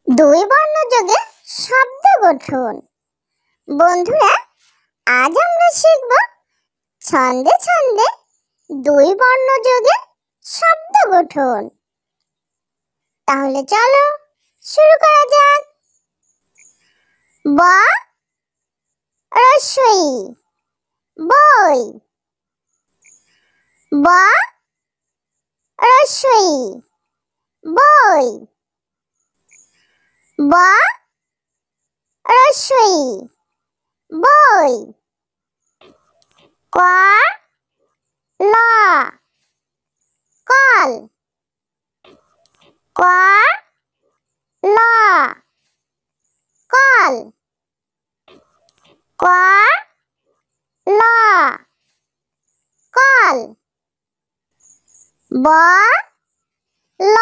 দুই বর্ণযোগে শব্দ গঠন। বন্ধুরা, আজ আমরা শিখব ছন্দে ছন্দে দুই বর্ণযোগে শব্দ গঠন। তাহলে চলো শুরু করা যাক। ব রস্বই বই। ব রস্বই বই। ব রস্বই বই। ক ল কল। ক ল কল। ক ল কল। ব ল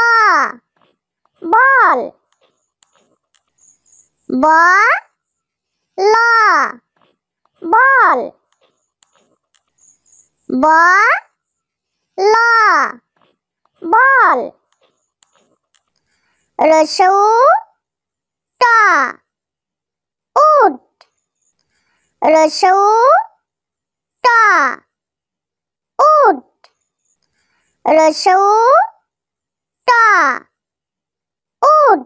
বল। ব ল বল। ব ল বল। রস্বউ ট উট। রস্বউ ট উট। রস্বউ ট উট।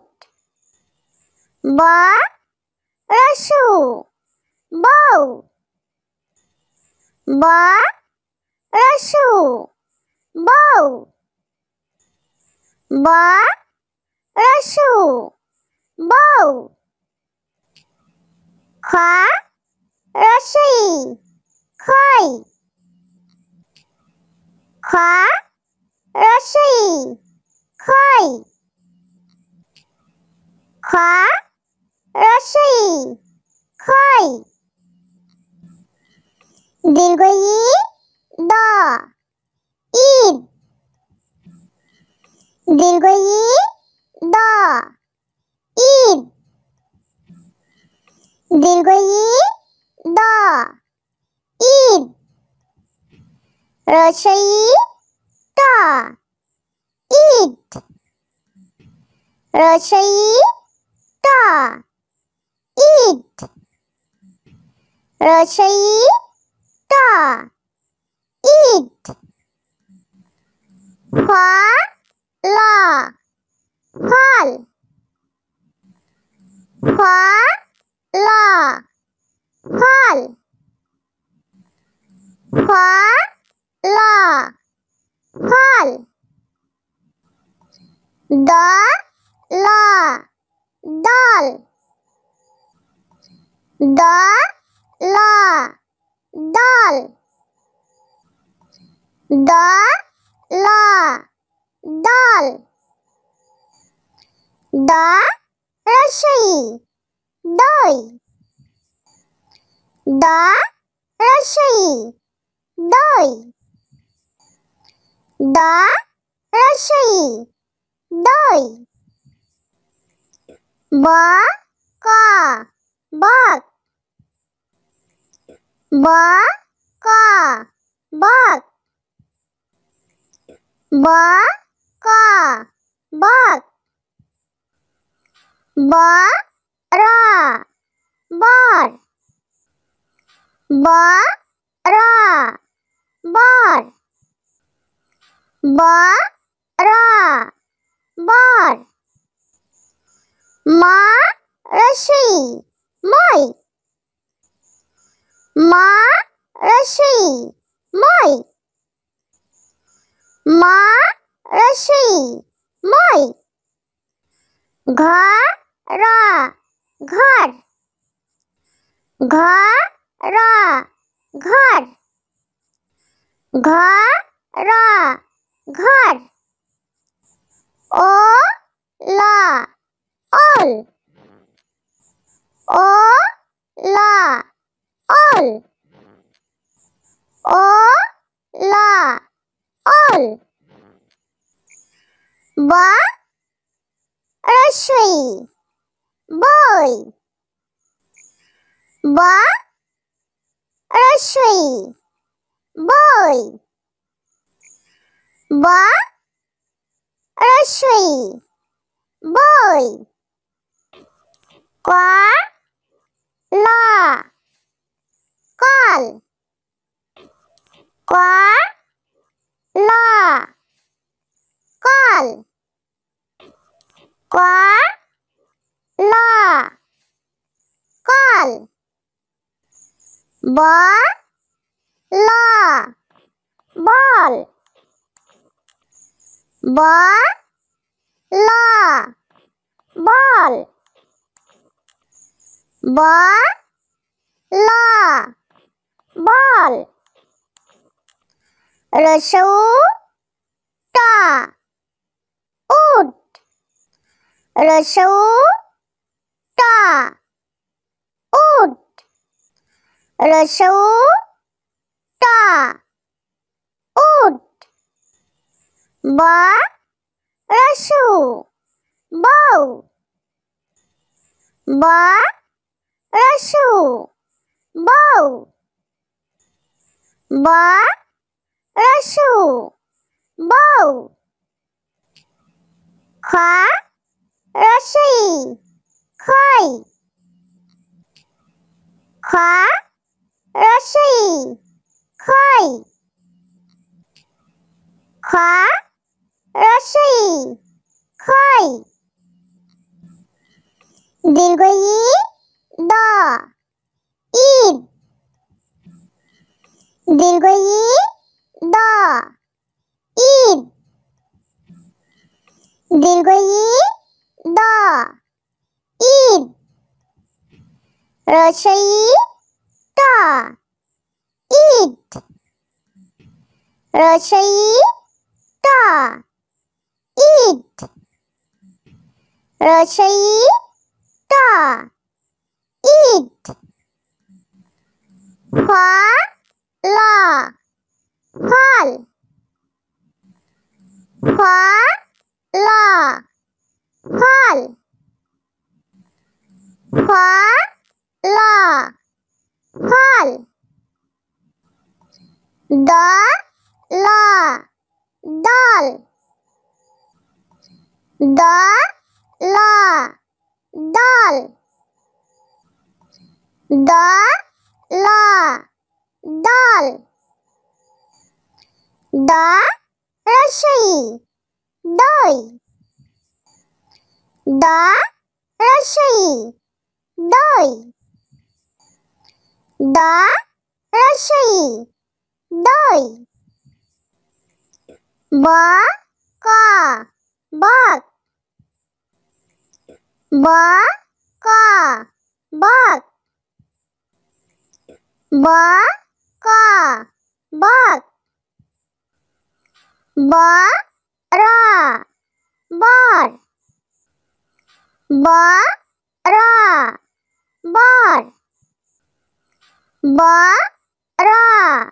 ব রস্বউ বউ। ব রস্বউ বউ। ব রস্বউ বউ। খ রস্বই খই। খ রস্বই খই। খ রস্বই খই। দীর্ঘ ই দ ঈদ। দীর্ঘ ই দ ঈদ। দীর্ঘ ই দ ঈদ। রস্বই ট ঈদ। রস্বই ট ঈদ। রস্বই ট ঈদ। ফ ল ফল। ফ ল ফল। ফ ল ফল। দ ল দল। দ ল দল। দ ল দল। দ রস্বই দই। দ রস্বই দই। দ রস্বই দই। ব ক বক। ব ক বক। ব ক বক। ব র বর। ব র বর। ব র বর। ম রস্বই মই। ম রস্বই মই। ম রস্বই মই। ঘ র ঘর। ঘ র ঘর। ঘ র ঘর। ও ল ওল। ও ল ওল। ও ল ওল। ব রস্বই বই। ব রস্বই বই। ব রস্বই বই। Qua la call. Qua la call. Qua la call. Ba la ball. Ba la ball. Ba la ball. Rasu ta ut. Rasu ta ut. Rasu ta ut. Ba rasu bow. Ba rasu bow. Ba rasu bow. Kha rasi khai. Kha rasi khai. Kha rasi khai. Dirgha I da id. Dirgha I da id. Dirgha I da id. Rasa I ta it. Rasa I ta it. Rasa I ta it. Fa la fal. Fa la fal. Fa la fal. Da la dal. Da la dal. Da la dal. Da rasi doi. Da rasi doi. Da rasi doi. Ba ka bak. Ba ka bak. Ba ka bak. Ba ra bar. Ba ra bar. Ba ra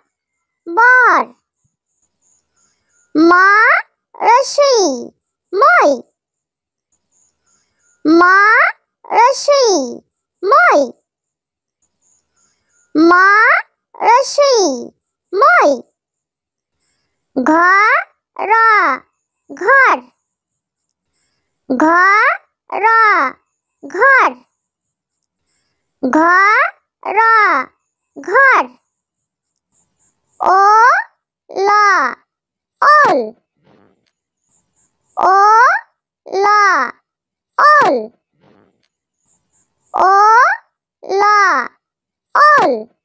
bar. Ma rasi mai. Ma rasi mai. Ma rasi mai. Gha ra घर. Gha ra घर. Gha ra घर. O la all. O la all. O la all.